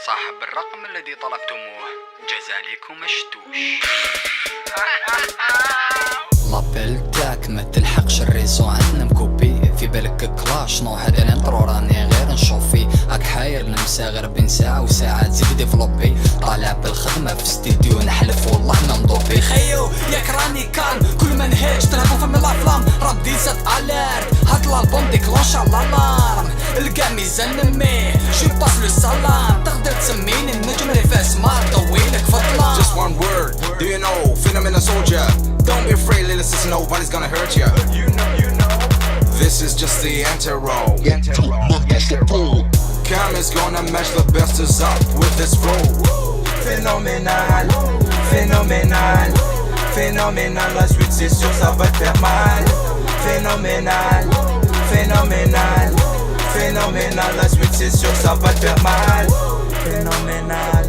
صاحب الرقم الذي طلبتموه جزاليكم مشتوش. لابيل تاعك ما تلحقش الريزو عندنا مكوبي، في بالك كلاش نو هذا الانترو راني غير نشوف فيه. هاك حاير نمسا غير بين ساعة وساعة تزيد ديفلوبي، طالع بالخدمة في ستيديو نحلف والله ما نضوبي. خيو ياك راني كان كل ما نهاج تلعبو فم الافلام راب ديزات اليرت، هاد الالبوم ديكلونش الالارم الكاع ميزان نميه شي باس لو سلام، تقدر تسميني النجم اللي فاس مار طويلك فضلان. Just one word, do you know? Phenomenal soldier. Don't be afraid, little sister, nobody's gonna hurt ya. You know. This is just the intro. Cam is gonna match the best is up with this flow. Phénoménal, phénoménal, phénoménal. La suite c'est sûr ça va te faire mal. Phénoménal, phénoménal, phénoménal. La suite c'est sûr ça va te faire mal. Phénoménal.